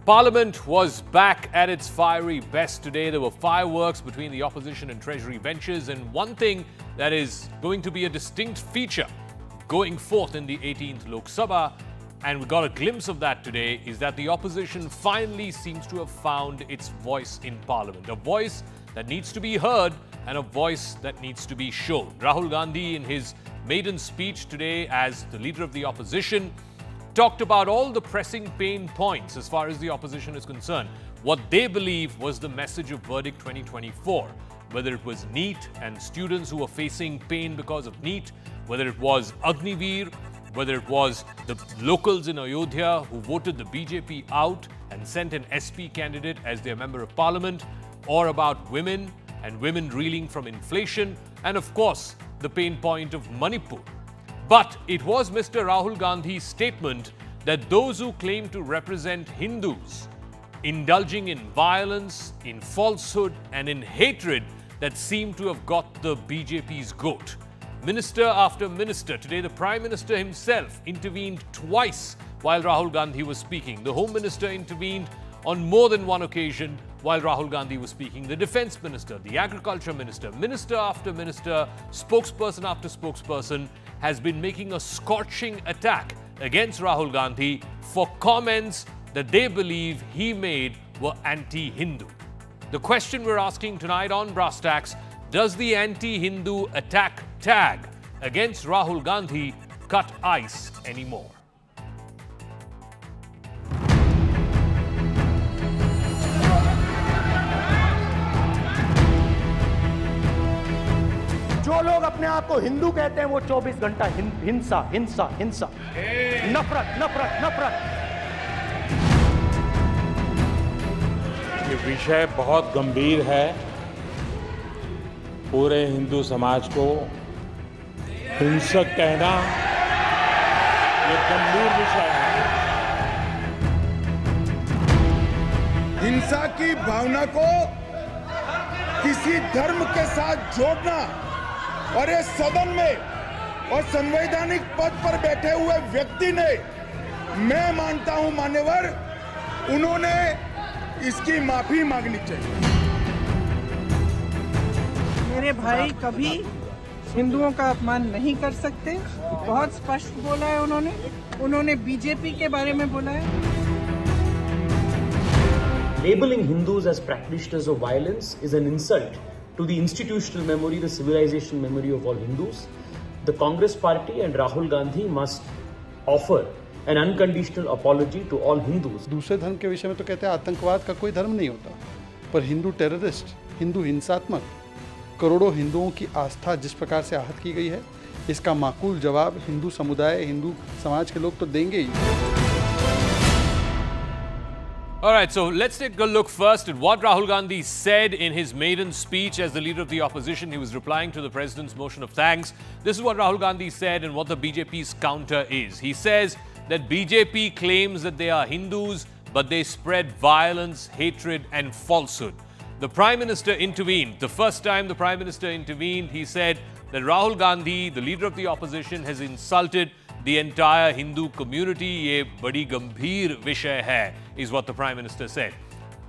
Parliament was back at its fiery best today. There were fireworks between the opposition and Treasury benches, and one thing that is going to be a distinct feature going forth in the 18th Lok Sabha, and we got a glimpse of that today, is that the opposition finally seems to have found its voice in Parliament. A voice that needs to be heard and a voice that needs to be shown. Rahul Gandhi, in his maiden speech today as the leader of the opposition, talked about all the pressing pain points as far as the opposition is concerned. What they believe was the message of Verdict 2024. Whether it was NEET and students who were facing pain because of NEET, whether it was Agniveer, whether it was the locals in Ayodhya who voted the BJP out and sent an SP candidate as their member of parliament, or about women and women reeling from inflation, and of course, the pain point of Manipur. But it was Mr. Rahul Gandhi's statement that those who claim to represent Hindus indulging in violence, in falsehood and in hatred that seem to have got the BJP's goat. Minister after minister, today the Prime Minister himself intervened twice while Rahul Gandhi was speaking. The Home Minister intervened on more than one occasion while Rahul Gandhi was speaking. The Defence Minister, the Agriculture Minister, Minister after Minister, spokesperson after spokesperson has been making a scorching attack against Rahul Gandhi for comments that they believe he made were anti-Hindu. The question we're asking tonight on Brass Tacks: does the anti-Hindu attack tag against Rahul Gandhi cut ice anymore? जो लोग अपने आप को हिंदू कहते हैं वो 24 घंटा हिंसा हिंसा हिंसा, नफरत नफरत नफरत। ये विषय बहुत गंभीर है। पूरे हिंदू समाज को हिंसक कहना ये गंभीर विषय है। हिंसा की भावना को किसी धर्म के साथ जोड़ना और इस सदन में और संवैधानिक पद पर बैठे हुए व्यक्ति ने, मैं मानता हूं मान्यवर, उन्होंने इसकी माफी मांगनी चाहिए। मेरे भाई कभी हिंदुओं का अपमान नहीं कर सकते, बहुत स्पष्ट बोला है उन्होंने बीजेपी के बारे में बोला है। Labeling Hindus as practitioners of violence is an insult to the institutional memory, the civilization memory of all Hindus. The Congress Party and Rahul Gandhi must offer an unconditional apology to all Hindus. दूसरे धर्म के विषय में तो कहते हैं आतंकवाद का कोई धर्म नहीं होता, पर हिंदू टेररिस्ट, हिंदू हिंसात्मक, करोड़ों हिंदुओं की आस्था जिस प्रकार से आहत की गई है, इसका माकूल जवाब हिंदू समुदाय, हिंदू समाज के लोग तो देंगे ही। All right, so let's take a look first at what Rahul Gandhi said in his maiden speech as the leader of the opposition. He was replying to the president's motion of thanks. This is what Rahul Gandhi said and what the BJP's counter is. He says that BJP claims that they are Hindus, but they spread violence, hatred and falsehood. The Prime Minister intervened. The first time the Prime Minister intervened, he said that Rahul Gandhi, the leader of the opposition, has insulted the entire Hindu community. Ye badi gambhir vishay hai, is what the Prime Minister said.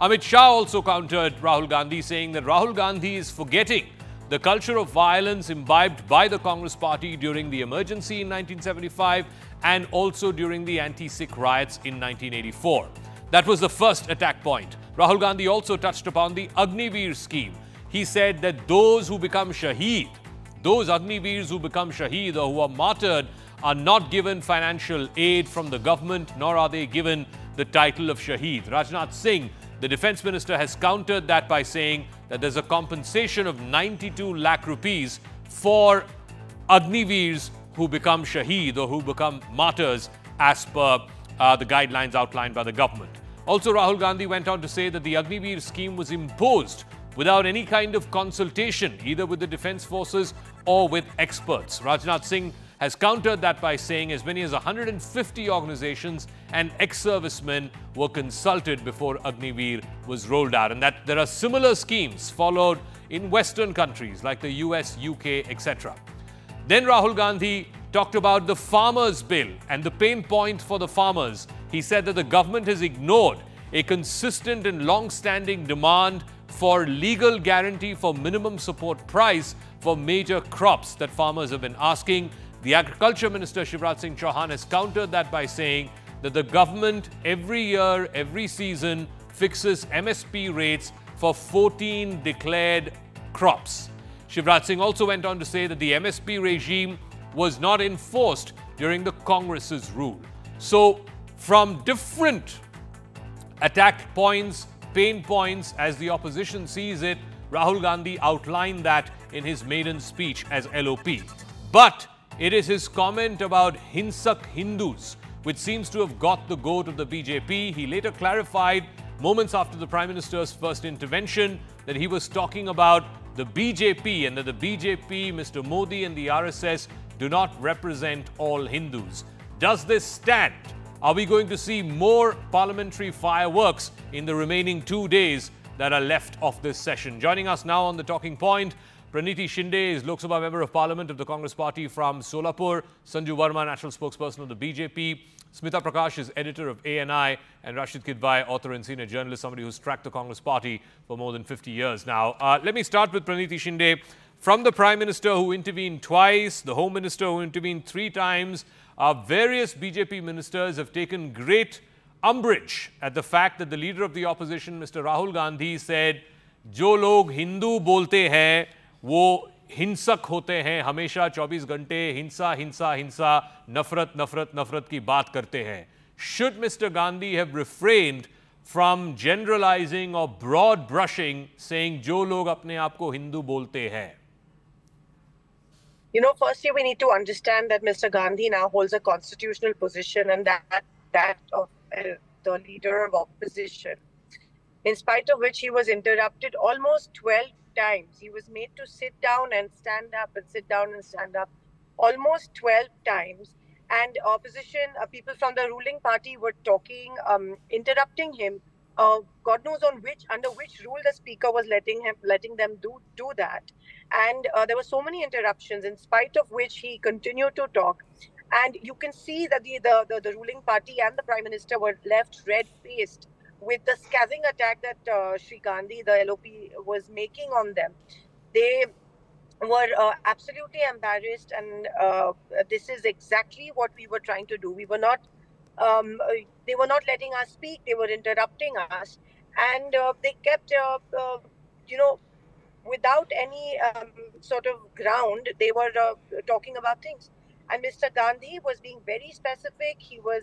Amit Shah also countered Rahul Gandhi, saying that Rahul Gandhi is forgetting the culture of violence imbibed by the Congress Party during the emergency in 1975 and also during the anti-Sikh riots in 1984. That was the first attack point. Rahul Gandhi also touched upon the Agniveer scheme. He said that those who become Shaheed, those Agniveers who become Shaheed or who are martyred, are not given financial aid from the government, nor are they given the title of Shaheed. Rajnath Singh, the Defence Minister, has countered that by saying that there's a compensation of 92 lakh rupees for Agniveers who become Shaheed or who become martyrs as per the guidelines outlined by the government. Also, Rahul Gandhi went on to say that the Agniveer scheme was imposed without any kind of consultation, either with the defence forces or with experts. Rajnath Singh has countered that by saying as many as 150 organizations and ex-servicemen were consulted before Agniveer was rolled out, and that there are similar schemes followed in Western countries like the US, UK, etc. Then Rahul Gandhi talked about the farmers' bill and the pain point for the farmers. He said that the government has ignored a consistent and long-standing demand for legal guarantee for minimum support price for major crops that farmers have been asking. The Agriculture Minister Shivraj Singh Chauhan has countered that by saying that the government every year, every season fixes MSP rates for 14 declared crops. Shivraj Singh also went on to say that the MSP regime was not enforced during the Congress's rule. So, from different attack points, pain points, as the opposition sees it, Rahul Gandhi outlined that in his maiden speech as LOP. But it is his comment about Hinsak Hindus which seems to have got the goat of the BJP. He later clarified, moments after the Prime Minister's first intervention, that he was talking about the BJP and that the BJP, Mr. Modi and the RSS do not represent all Hindus. Does this stand? Are we going to see more parliamentary fireworks in the remaining 2 days that are left of this session? Joining us now on the Talking Point, Praniti Shinde is Lok Sabha Member of Parliament of the Congress Party from Solapur, Sanju Verma, National Spokesperson of the BJP, Smita Prakash is editor of ANI, and Rashid Kidwai, author and senior journalist, somebody who's tracked the Congress Party for more than 50 years now. Let me start with Praniti Shinde. From the Prime Minister who intervened twice, the Home Minister who intervened 3 times, various BJP ministers have taken great umbrage at the fact that the leader of the opposition, Mr. Rahul Gandhi, said, "Jo log Hindu bolte hain, wo हिंसक होते हैं, हमेशा 24 घंटे हिंसा हिंसा हिंसा नफरत नफरत नफरत की बात करते हैं." Should Mr. Gandhi have refrained from generalizing or broad brushing, saying जो लोग अपने आप को हिंदू बोलते हैं? You know, firstly, we need to understand that Mr. Gandhi now holds a constitutional position, and that of the leader of opposition, in spite of which he was interrupted almost 12 times. He was made to sit down and stand up and sit down and stand up almost 12 times. And opposition, people from the ruling party were talking, interrupting him. God knows under which rule the speaker was letting them do that. And there were so many interruptions, in spite of which he continued to talk. And you can see that the ruling party and the Prime Minister were left red-faced with the scathing attack that Sri Gandhi, the LOP, was making on them. They were absolutely embarrassed, and this is exactly what we were trying to do. We were not, they were not letting us speak. They were interrupting us, and they kept, without any sort of ground, they were talking about things. And Mr. Gandhi was being very specific. He was,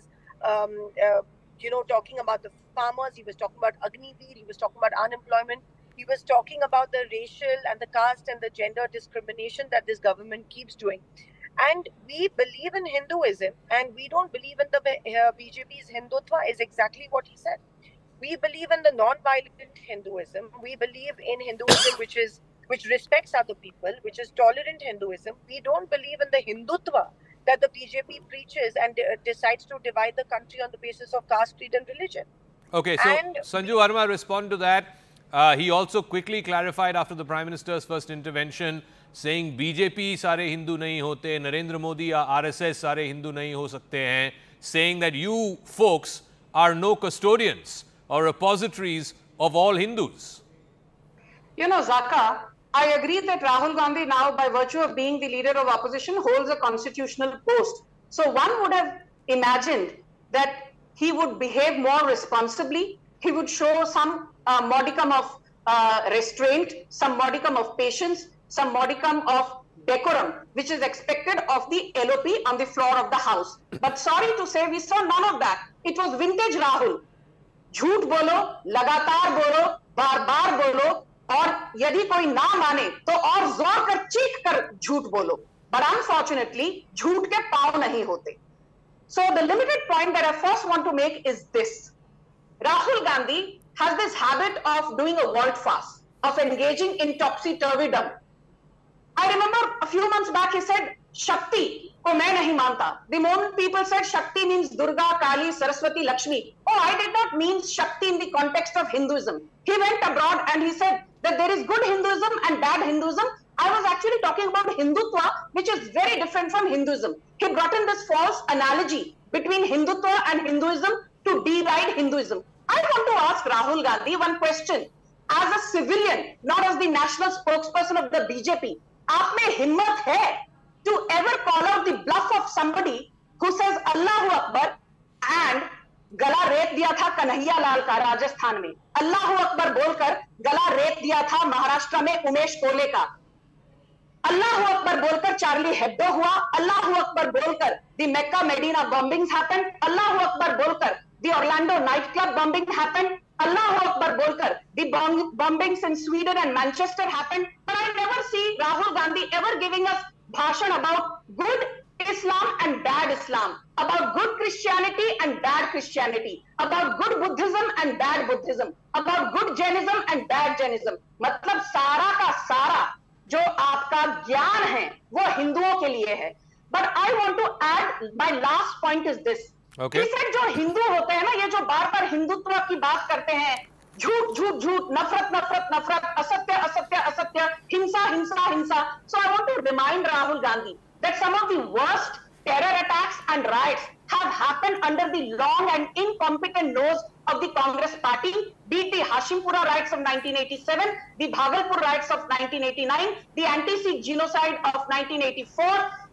talking about the farmers. He was talking about Agniveer. He was talking about unemployment. He was talking about the racial and the caste and the gender discrimination that this government keeps doing. And we believe in Hinduism, and we don't believe in the BJP's Hindutva, is exactly what he said. We believe in the non-violent Hinduism. We believe in Hinduism which respects other people, which is tolerant Hinduism. We don't believe in the Hindutva that the BJP preaches and decides to divide the country on the basis of caste, creed and religion. Okay, so Sanju Verma, respond to that. He also quickly clarified after the Prime Minister's first intervention, saying BJP सारे हिंदू नहीं होते, नरेंद्र मोदी या RSS सारे हिंदू नहीं हो सकते हैं, saying that you folks are no custodians or repositories of all Hindus. You know, Zaka, I agree that Rahul Gandhi now, by virtue of being the leader of opposition, holds a constitutional post. So one would have imagined that he would behave more responsibly. He would show some modicum of restraint, some modicum of patience, some modicum of decorum, which is expected of the LOP on the floor of the House. But sorry to say, we saw none of that. It was vintage Rahul. झूठ बोलो, लगातार बोलो, बार-बार बोलो, और यदि कोई ना माने तो और जोर कर चीख कर झूठ बोलो. But unfortunately, झूठ के पांव नहीं होते. So the limited point that I first want to make is this. Rahul Gandhi has this habit of doing a volte fast, of engaging in topsy-turvydom. I remember a few months back he said, Shakti ko main nahi manta. The moment people said Shakti means Durga, Kali, Saraswati, Lakshmi. Oh, I did not mean Shakti in the context of Hinduism. He went abroad and he said that there is good Hinduism and bad Hinduism. I was actually talking about Hindutva, which is very different from Hinduism. He brought in this false analogy between Hindutva and Hinduism to deride Hinduism. I want to ask Rahul Gandhi one question. As a civilian, not as the national spokesperson of the BJP, आप में हिम्मत है to ever call out the bluff of somebody who says Allahu Akbar and गला रेत दिया था कन्हैया लाल का राजस्थान में, अल्लाहू अकबर बोलकर गला रेत दिया था महाराष्ट्र में उमेश कोले का, अल्लाहू अकबर बोलकर चार्ली हेब्डो हुआ, अल्लाहू अकबर बोलकर the Mecca Medina bombings happened, अल्लाहू अकबर बोलकर the Orlando night club bombing happened, अल्लाहू अकबर बोलकर the bombings in Sweden and Manchester happened. But I never see Rahul Gandhi ever giving us bhashan about good Islam and bad Islam, about good Christianity and bad Christianity, about good Buddhism and bad Buddhism, about good Jainism and bad Jainism. मतलब सारा का सारा जो आपका ज्ञान है वो हिंदुओं के लिए है. But I want to add, my last point is this. Okay. He said जो हिंदू होते हैं ना, ये जो बार बार हिंदुत्व की बात करते हैं, झूठ झूठ झूठ, नफरत नफरत नफरत, असत्य असत्य असत्य, हिंसा हिंसा हिंसा. So I want to remind Rahul Gandhi that some of the worst terror attacks and riots have happened under the long and incompetent nose of the Congress party, be it the Hashimpura riots of 1987, the Bhagalpur riots of 1989, the anti-Sikh genocide of 1984,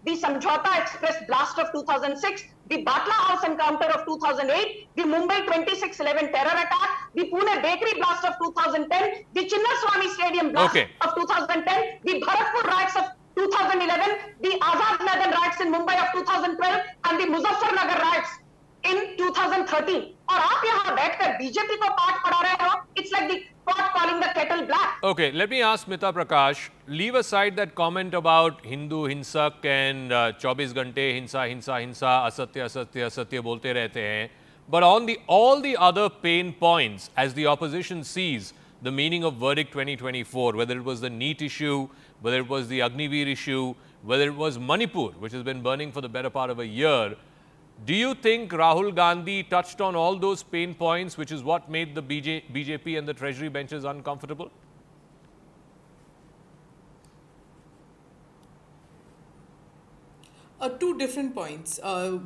the Samjhauta Express blast of 2006, the Batla House encounter of 2008, the Mumbai 26/11 terror attack, the Pune bakery blast of 2010, the Chinnaswamy Stadium blast of 2010, the Bharatpur riots of 2011, the Azad Maidan riots in Mumbai of 2012, and the Muzaffarnagar riots in 2013. और आप यहाँ बैठकर BJP को पाठ पढ़ा रहे हो. It's like the pot calling the kettle black. Okay, let me ask Smita Prakash, leave aside that comment about Hindu hinsak and 24 घंटे हिंसा हिंसा हिंसा, असत्य असत्य असत्य बोलते रहते हैं. But on all the other pain points, as the opposition sees the meaning of verdict 2024, whether it was the NEET issue, whether it was the Agniveer issue, whether it was Manipur, which has been burning for the better part of a year, do you think Rahul Gandhi touched on all those pain points, which is what made the BJP and the Treasury benches uncomfortable? Two different points.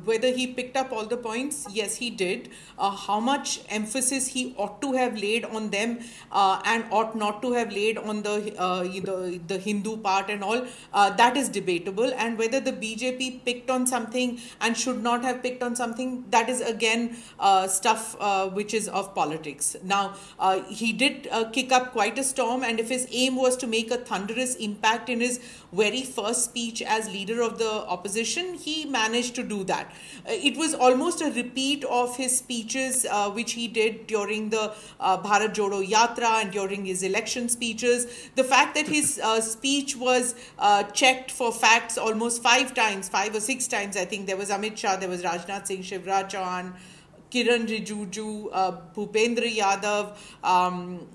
Whether he picked up all the points, yes, he did. How much emphasis he ought to have laid on them and ought not to have laid on the Hindu part and all, that is debatable. And whether the BJP picked on something and should not have picked on something, that is again stuff which is of politics. Now, he did kick up quite a storm, and if his aim was to make a thunderous impact in his very first speech as leader of the opposition, he managed to do that. It was almost a repeat of his speeches which he did during the Bharat Jodo Yatra and during his election speeches. The fact that his speech was checked for facts almost 5 or 6 times, I think. There was Amit Shah, there was Rajnath Singh, Shivraj Chauhan, Kiran Rijiju, Bhupendra Yadav,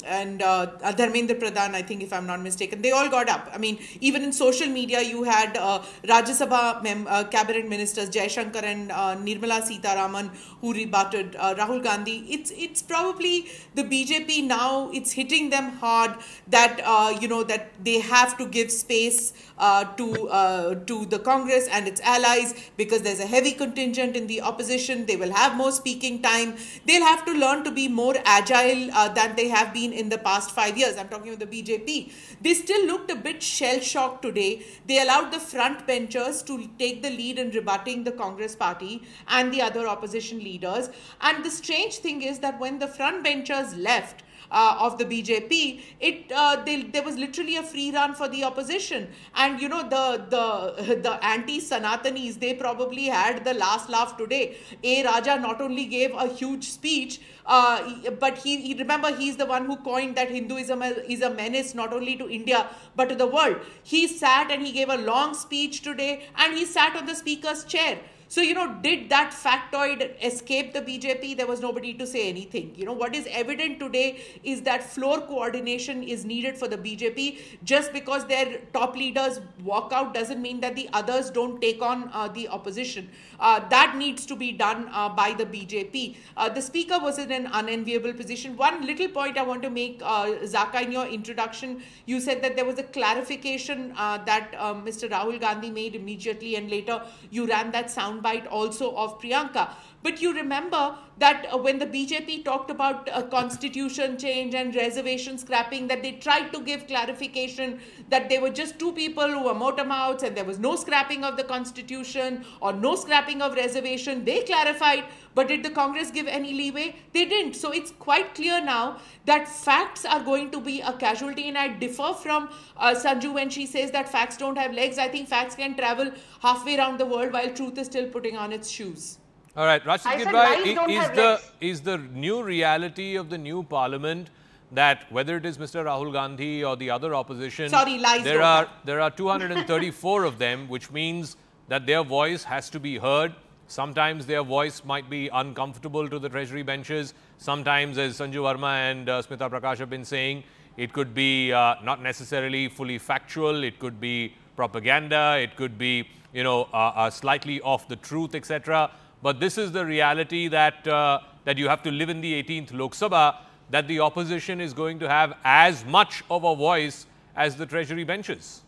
and Dharmendra Pradhan, I think, if I'm not mistaken. They all got up. I mean, even in social media, you had Rajya Sabha cabinet ministers, Jaishankar and Nirmala Sitharaman, who rebutted Rahul Gandhi. It's probably the BJP now, it's hitting them hard that, that they have to give space to the Congress and its allies, because there's a heavy contingent in the opposition. They will have more speaking time. They'll have to learn to be more agile than they have been in the past 5 years. I'm talking about the BJP. They still looked a bit shell-shocked today. They allowed the front benchers to take the lead in rebutting the Congress party and the other opposition leaders. And the strange thing is that when the front benchers left, of the BJP, there was literally a free run for the opposition. And the anti-Sanatanis, they probably had the last laugh today. A. Raja not only gave a huge speech, but he remember, he's the one who coined that Hinduism is a menace not only to India but to the world. He sat and he gave a long speech today, and he sat on the speaker's chair. So, did that factoid escape the BJP? There was nobody to say anything. What is evident today is that floor coordination is needed for the BJP. Just because their top leaders walk out doesn't mean that the others don't take on the opposition. That needs to be done by the BJP. The speaker was in an unenviable position. One little point I want to make, Zaka, in your introduction, you said that there was a clarification that Mr. Rahul Gandhi made immediately, and later you ran that soundbite also of Priyanka. But you remember that when the BJP talked about constitution change and reservation scrapping, that they tried to give clarification that there were just two people who were motormouths and there was no scrapping of the constitution or no scrapping of reservation. They clarified, but did the Congress give any leeway? They didn't. So it's quite clear now that facts are going to be a casualty, and I differ from Sanju when she says that facts don't have legs. I think facts can travel halfway around the world while truth is still putting on its shoes. All right, Rashid Gidwai, is the new reality of the new parliament that whether it is Mr. Rahul Gandhi or the other opposition, there are 234 of them, which means that their voice has to be heard. Sometimes their voice might be uncomfortable to the Treasury benches. Sometimes, as Sanju Verma and Smita Prakash have been saying, it could be not necessarily fully factual. It could be propaganda. It could be, you know, slightly off the truth, etc. But this is the reality that that you have to live in the 18th Lok Sabha, that the opposition is going to have as much of a voice as the Treasury benches.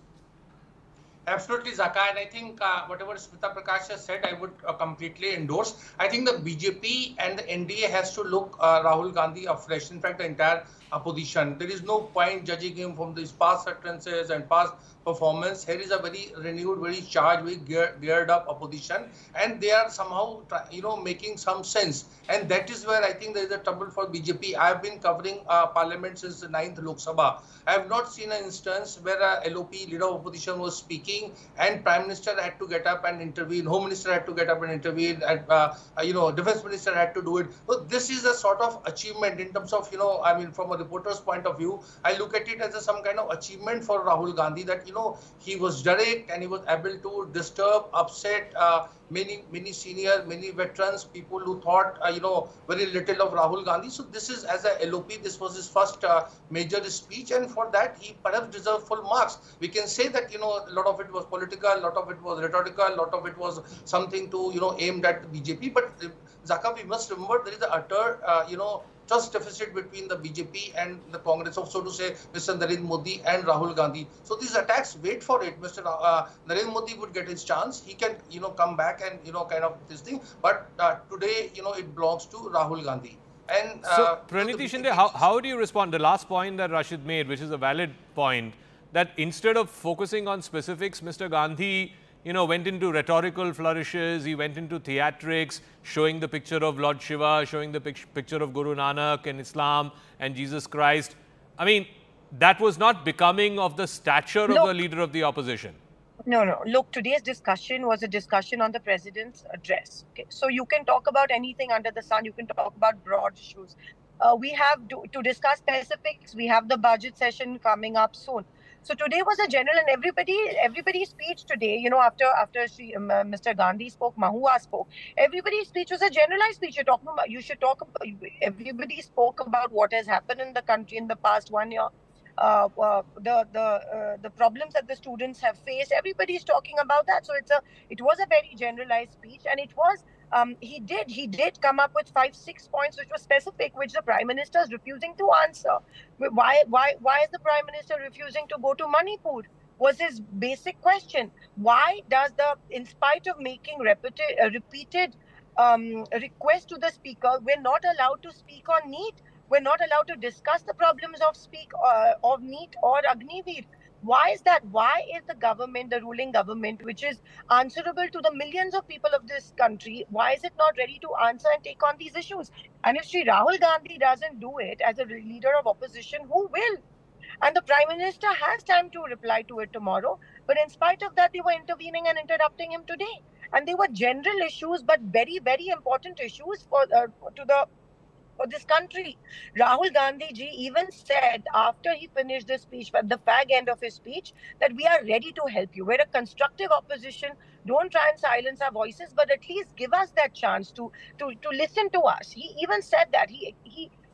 Absolutely, Zaka, and I think whatever Smita Prakash has said, I would completely endorse. I think the BJP and the NDA has to look Rahul Gandhi afresh. In fact, the entire opposition. There is no point judging him from his past utterances and past performance. Here is a very renewed, very charged, very geared up opposition, and they are somehow, making some sense. And that is where I think there is a trouble for BJP. I have been covering Parliament since the 9th Lok Sabha. I have not seen an instance where a LOP, leader of opposition, was speaking and Prime Minister had to get up and intervene, Home Minister had to get up and intervene, and Defence Minister had to do it. So this is a sort of achievement in terms of, I mean, from a reporter's point of view, I look at it as some kind of achievement for Rahul Gandhi, that, he was direct and he was able to disturb, upset many senior, many veterans, people who thought, very little of Rahul Gandhi. So this is, as a LOP, this was his first major speech, and for that he perhaps deserved full marks. We can say that, a lot of it was political, a lot of it was rhetorical, a lot of it was something to, aimed at the BJP. But Zaka, we must remember there is an utter, trust deficit between the BJP and the Congress of, so to say, Mr. Narendra Modi and Rahul Gandhi. So these attacks, wait for it. Mr. Narendra Modi would get his chance. He can, come back and, kind of this thing. But today, it belongs to Rahul Gandhi. And so, Praniti Shinde, how do you respond? The last point that Rashid made, which is a valid point, that instead of focusing on specifics, Mr. Gandhi, went into rhetorical flourishes, he went into theatrics, showing the picture of Lord Shiva, showing the picture of Guru Nanak and Islam and Jesus Christ. I mean, that was not becoming of the stature of the leader of the opposition. No. Look, today's discussion was a discussion on the president's address. Okay? So you can talk about anything under the sun. You can talk about broad issues. We have to discuss specifics. We have the budget session coming up soon. So today was a general, and everybody's speech today, after Mr. Gandhi spoke, Mahua spoke, everybody's speech was a generalized speech. Everybody spoke about what has happened in the country in the past 1 year, the problems that the students have faced. Everybody's talking about that. So it was a very generalized speech, and it was. He did come up with 5-6 points which were specific, which the Prime Minister is refusing to answer. Why is the Prime Minister refusing to go to Manipur? Was his basic question. Why does in spite of making repeated requests to the Speaker, we're not allowed to speak on NEET. We're not allowed to discuss the problems of NEET or Agniveer. Why is that? Why is the government, the ruling government, which is answerable to the millions of people of this country, why is it not ready to answer and take on these issues? And if Shri Rahul Gandhi doesn't do it as a leader of opposition, who will? And the Prime Minister has time to reply to it tomorrow. But in spite of that, they were intervening and interrupting him today. And they were general issues, but very, very important issues for this country. Rahul Gandhi ji even said after he finished the speech, at the fag end of his speech, that we are ready to help you. We're a constructive opposition. Don't try and silence our voices, but at least give us that chance to listen to us. He even said that. He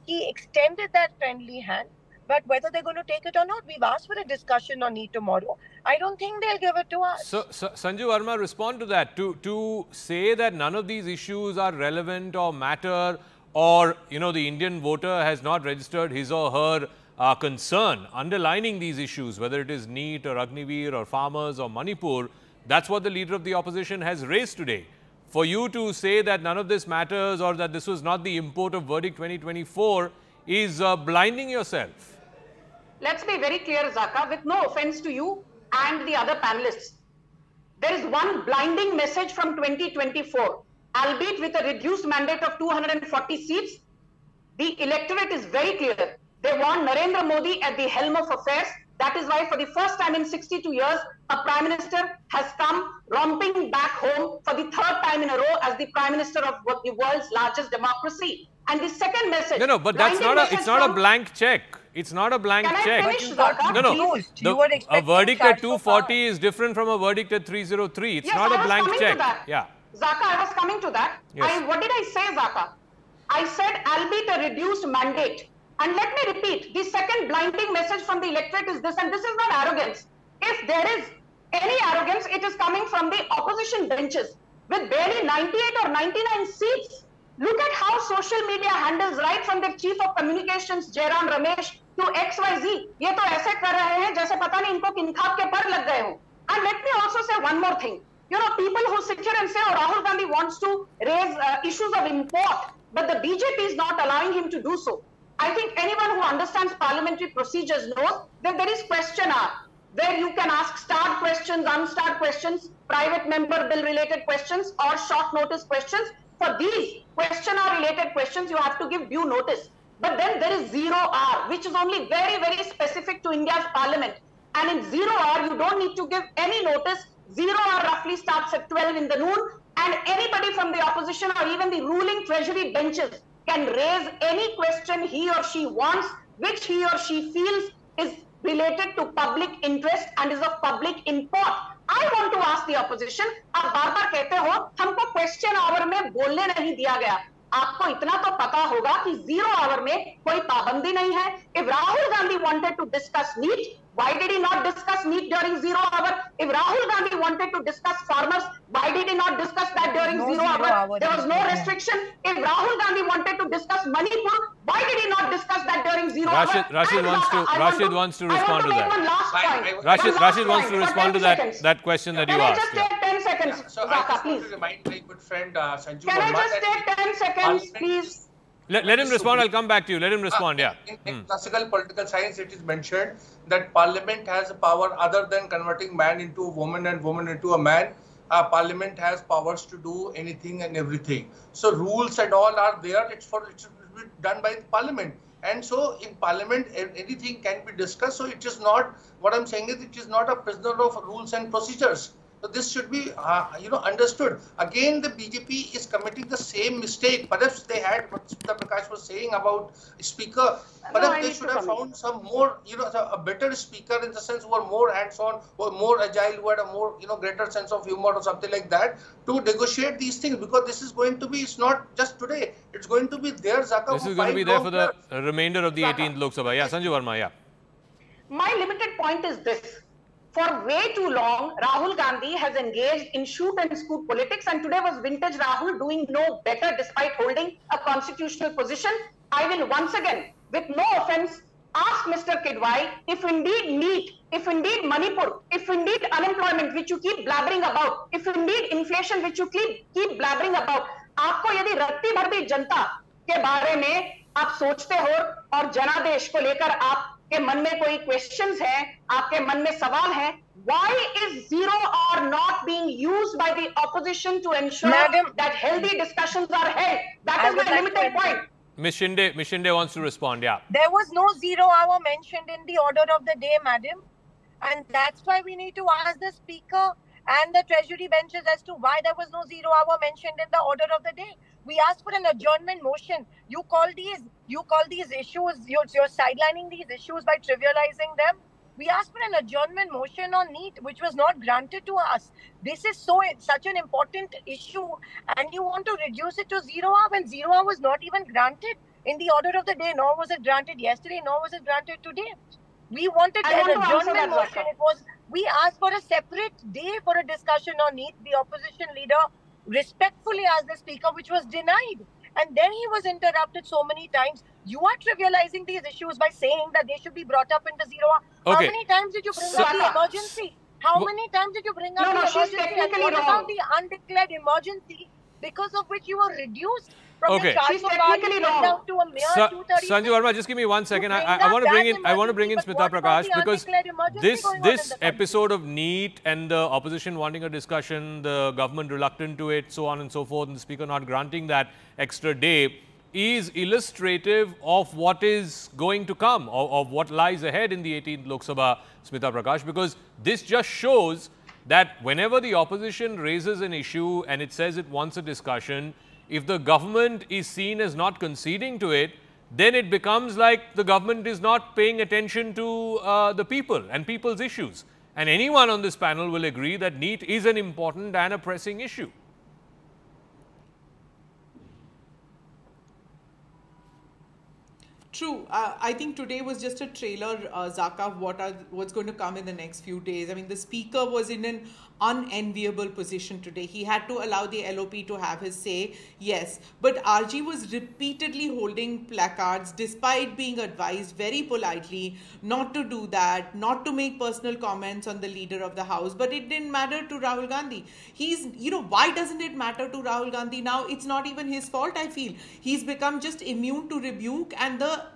extended that friendly hand. But whether they're going to take it or not, we've asked for a discussion on it tomorrow. I don't think they'll give it to us. So Sanju Verma, respond to that. To say that none of these issues are relevant or matter, or, the Indian voter has not registered his or her concern underlining these issues, whether it is NEET or Agniveer or farmers or Manipur, that's what the leader of the opposition has raised today. for you to say that none of this matters or that this was not the import of verdict 2024 is blinding yourself. Let's be very clear, Zaka, with no offense to you and the other panelists. There is one blinding message from 2024, albeit with a reduced mandate of 240 seats. The electorate is very clear. They want Narendra Modi at the helm of affairs. That is why for the first time in 62 years, a Prime Minister has come romping back home for the third time in a row as the Prime Minister of the world's largest democracy. And the second message... No, but that's not it's not a blank check. It's not a blank check. No. A verdict at 240 is different from a verdict at 303. It's not a blank check. Yeah. Zaka, I was coming to that. Yes. What did I say, Zaka? I said, albeit a reduced mandate. And let me repeat, the second blinding message from the electorate is this, and this is not arrogance. If there is any arrogance, it is coming from the opposition benches with barely 98 or 99 seats. Look at how social media handles, right from the chief of communications, Jairam Ramesh, to XYZ. ये तो ऐसे कर रहे हैं जैसे पता नहीं इनको किनखाब के पर लग गए हों. And let me also say one more thing. You know, people who sit here and say, oh, Rahul Gandhi wants to raise issues of import, but the BJP is not allowing him to do so. I think anyone who understands parliamentary procedures knows that there is question hour, where you can ask starred questions, unstarred questions, private member bill related questions, or short notice questions. For these question hour related questions, you have to give due notice. But then there is 0 hour, which is only very, very specific to India's parliament. And in 0 hour, you don't need to give any notice. 0 hour roughly starts at 12 in the noon. And anybody from the opposition or even the ruling treasury benches can raise any question he or she wants, which he or she feels is related to public interest and is of public import. I want to ask the opposition, आप बार-बार कहते हो, हमको question hour में बोलने नहीं दिया गया. आपको इतना तो पता होगा कि 0 hour में कोई पाबंदी नहीं है. If Rahul Gandhi wanted to discuss NEET, why did he not discuss NEET during 0 hour? If Rahul Gandhi wanted to discuss farmers, why did he not discuss that during 0 hour? There was no restriction. If Rahul Gandhi wanted to discuss Manipur, why did he not discuss that during 0 hour? Rashid wants to respond to that. Rashid wants to respond to that question that you asked. Can I just take 10 seconds, So Zaka, I just please? want to remind my good friend Sanju Can I Verma just that take 10 seconds, please? Let him respond. I'll come back to you. Let him respond. Yeah. In classical political science, it is mentioned that parliament has a power other than converting man into a woman and woman into a man. Parliament has powers to do anything and everything. So rules and all are there. It's done by the parliament. And so in parliament, anything can be discussed. So it is not, what I'm saying is it is not a prisoner of rules and procedures. So this should be, understood. Again, the BJP is committing the same mistake. Perhaps they had what Smita Prakash was saying about speaker. Perhaps they should have found some more, a better speaker in the sense who are more hands-on, who are more agile, who had a more, greater sense of humor or something like that to negotiate these things. Because this is going to be, it's not just today. It's going to be there, Zaka. This is going to be there for the remainder of the 18th Lok Sabha. Yeah, Sanju Verma, yeah. My limited point is this. For way too long, Rahul Gandhi has engaged in shoot and scoot politics, and today was vintage Rahul doing no better despite holding a constitutional position. I will once again, with no offense, ask Mr. Kidwai if indeed NEET, if indeed Manipur, if indeed unemployment, which you keep blabbering about, if indeed inflation, which you keep blabbering about, आपको यदि रत्ती भर भी जनता के बारे में आप सोचते हो और जनादेश को लेकर आपके मन में कोई क्वेश्चंस हैं, आपके मन में सवाल हैं, why is 0 hour not being used by the opposition to ensure that healthy discussions are held? That is my limited point. Ms. Shinde wants to respond, yeah. There was no 0 hour mentioned in the order of the day, madam. And that's why we need to ask the speaker and the treasury benches as to why there was no 0 hour mentioned in the order of the day. We asked for an adjournment motion. You call these issues, you're sidelining these issues by trivializing them. We asked for an adjournment motion on NEET, which was not granted to us. This is such an important issue, and you want to reduce it to 0 hour when 0 hour was not even granted in the order of the day, nor was it granted yesterday, nor was it granted today. We wanted an adjournment motion. We asked for a separate day for a discussion on NEET. The opposition leader respectfully asked the speaker, which was denied. And then he was interrupted so many times. You are trivializing these issues by saying that they should be brought up into 0 hour. Okay. How many times did you bring up the emergency? How many times did you bring up the emergency? And what about the undeclared emergency because of which you were reduced from Okay. your charge She's for technically Bali wrong. down to a mere 230. Sanju Verma, just give me 1 second. bring I up want to bring that in. I want to bring in emergency, Smita but what about Prakash the because undeclared emergency this going on in this the country? episode of NEET and the opposition wanting a discussion, the government reluctant to it, so on and so forth, and the speaker not granting that extra day, is illustrative of what is going to come, of what lies ahead in the 18th Lok Sabha, Smita Prakash, because this just shows that whenever the opposition raises an issue and it says it wants a discussion, if the government is seen as not conceding to it, then it becomes like the government is not paying attention to the people and people's issues. And anyone on this panel will agree that NEET is an important and a pressing issue. True. I think today was just a trailer, Zaka, of what's going to come in the next few days. I mean, the speaker was in an unenviable position today. He had to allow the LOP to have his say, yes. But RG was repeatedly holding placards despite being advised very politely not to do that, not to make personal comments on the leader of the house. But it didn't matter to Rahul Gandhi. Why doesn't it matter to Rahul Gandhi now? It's not even his fault, I feel. He's become just immune to rebuke and the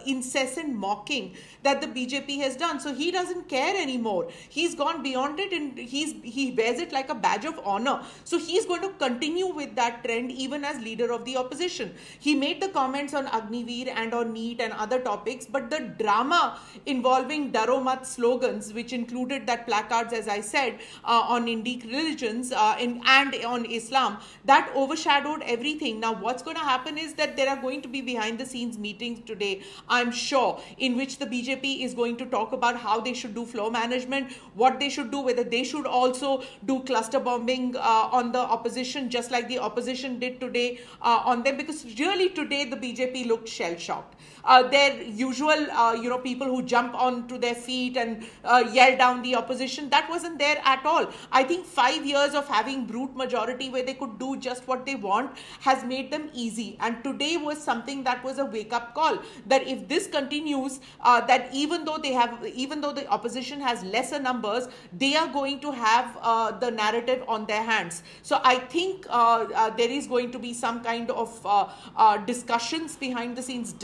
incessant mocking that the BJP has done. So he doesn't care anymore. He's gone beyond it and he wears it like a badge of honor. So he's going to continue with that trend even as leader of the opposition. He made the comments on Agniveer and on NEET and other topics, but the drama involving Daro Mat slogans, which included that placards, as I said, on Indic religions and on Islam, that overshadowed everything. Now what's going to happen is that there are going to be behind the scenes meetings today, I'm sure, in which the BJP is going to talk about how they should do flow management, what they should do, whether they should also do cluster bombing on the opposition, just like the opposition did today on them, because really today the BJP looked shell-shocked. Their usual, people who jump onto their feet and yell down the opposition, that wasn't there at all. I think 5 years of having brute majority where they could do just what they want has made them easy. And today was something that was a wake-up call, that if this continues, that even though the opposition has lesser numbers, they are going to have the narrative on their hands. So I think there is going to be some kind of discussions behind the scenes,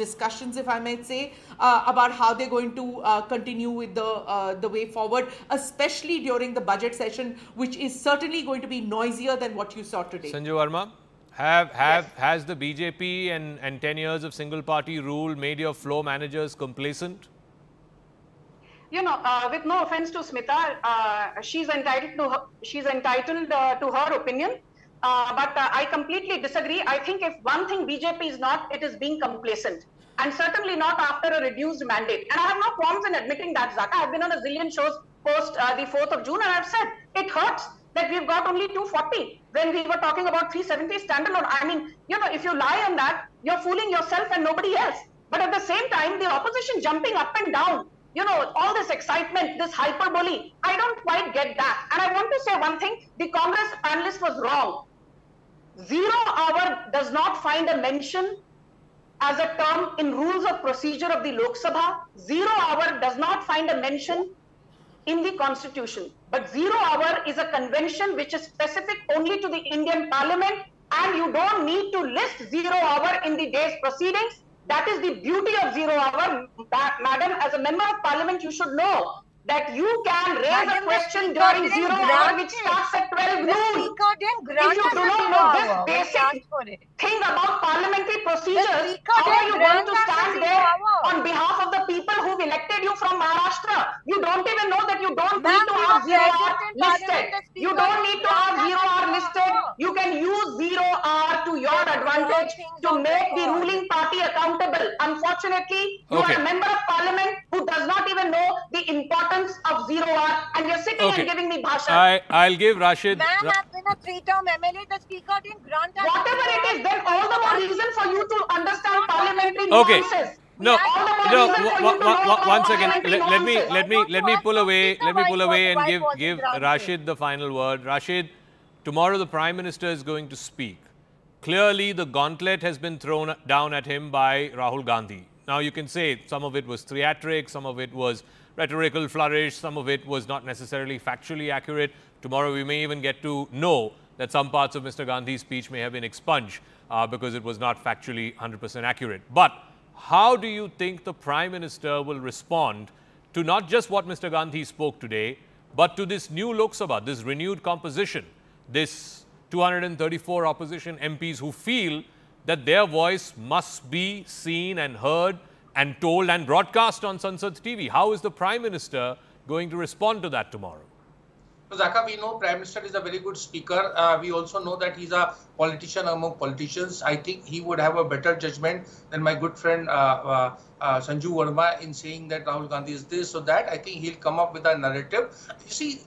if I might say, about how they're going to continue with the way forward, especially during the budget session, which is certainly going to be noisier than what you saw today. Sanju Verma, has the BJP and 10 years of single party rule made your flow managers complacent? With no offense to Smita, she's entitled to her opinion. But I completely disagree. I think if one thing BJP is not, it is being complacent. And certainly not after a reduced mandate. And I have no qualms in admitting that, Zaka. I've been on a zillion shows post the 4th of June, and I've said it hurts that we've got only 240 when we were talking about 370 standalone. I mean, if you lie on that, you're fooling yourself and nobody else. But at the same time, the opposition jumping up and down, all this excitement, this hyperbole, I don't quite get that. And I want to say one thing, the Congress analyst was wrong. 0 hour does not find a mention as a term in rules of procedure of the Lok Sabha. 0 hour does not find a mention in the constitution. But 0 hour is a convention which is specific only to the Indian Parliament, and you don't need to list 0 hour in the day's proceedings. That is the beauty of 0 hour. Madam, as a member of Parliament, you should know that you can raise a question during 0 hour which starts at 12 noon. If you do not know this basic thing about parliamentary procedures, how are you going to stand there on behalf of the people who've elected you from Maharashtra? You don't even know that you don't need to have 0 hour listed. You don't need to have 0 hour listed. You can use 0 hour to your advantage to make the ruling party accountable. Unfortunately, you are a member of Parliament who does not even know the importance of 0 hour, and you're sitting and giving me bhashan. I'll give Rashid. Man has been a 3-term MLA. The speaker didn't grant us. Whatever it is, then all the more reason for you to understand parliamentary nuances. No, one second. Let me pull away. Let me pull away and give Rashid the final word. Rashid, tomorrow the Prime Minister is going to speak. Clearly, the gauntlet has been thrown down at him by Rahul Gandhi. Now, you can say some of it was theatric, some of it was rhetorical flourish, some of it was not necessarily factually accurate. Tomorrow, we may even get to know that some parts of Mr. Gandhi's speech may have been expunged because it was not factually 100% accurate. But how do you think the Prime Minister will respond to not just what Mr. Gandhi spoke today, but to this new Lok Sabha, this renewed composition, this 234 opposition MPs who feel that their voice must be seen and heard and told and broadcast on Sansad TV? How is the Prime Minister going to respond to that tomorrow? So, Zaka, we know Prime Minister is a very good speaker. We also know that he's a politician among politicians. I think he would have a better judgment than my good friend Sanju Verma in saying that Rahul Gandhi is this or that. I think he'll come up with a narrative. You see,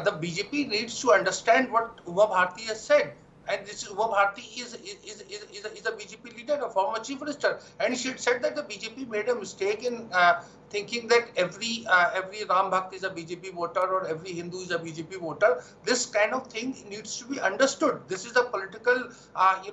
the BJP needs to understand what Uma Bharti has said. And this is Uma Bharti is a BJP leader, a former chief minister, and she had said that the BJP made a mistake in thinking that every Ram Bhakt is a BJP voter or every Hindu is a BJP voter. This kind of thing needs to be understood. This is a political, a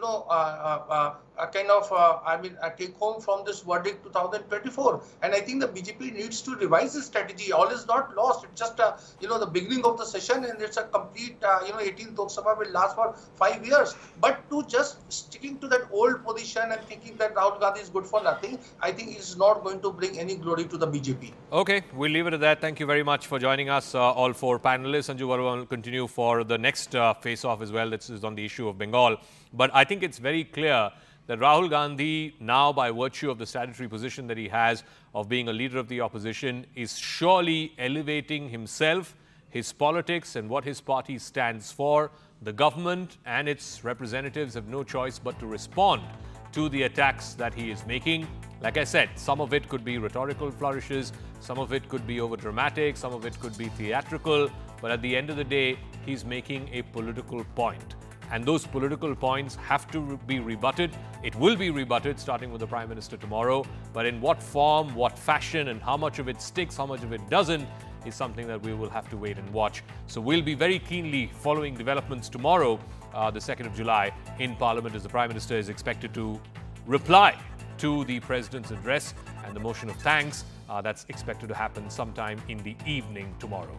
take home from this verdict 2024. And I think the BJP needs to revise its strategy. All is not lost. It's just the beginning of the session, and it's a complete 18th Lok Sabha will last for 5 years. But to just sticking to that old position and thinking that Rahul Gandhi is good for nothing, I think is not going to bring any glory to the BJP. Okay, we'll leave it at that. Thank you very much for joining us, all four panelists. Sanju Verma will continue for the next face-off as well. This is on the issue of Bengal. But I think it's very clear that Rahul Gandhi, now by virtue of the statutory position that he has of being a leader of the opposition, is surely elevating himself, his politics and what his party stands for. The government and its representatives have no choice but to respond to the attacks that he is making. Like I said, some of it could be rhetorical flourishes, some of it could be over-dramatic, some of it could be theatrical, but at the end of the day, he's making a political point. And those political points have to be rebutted. It will be rebutted, starting with the Prime Minister tomorrow. But in what form, what fashion, and how much of it sticks, how much of it doesn't, is something that we will have to wait and watch. So we'll be very keenly following developments tomorrow, the 2nd of July, in Parliament, as the Prime Minister is expected to reply to the President's address and the motion of thanks. That's expected to happen sometime in the evening tomorrow.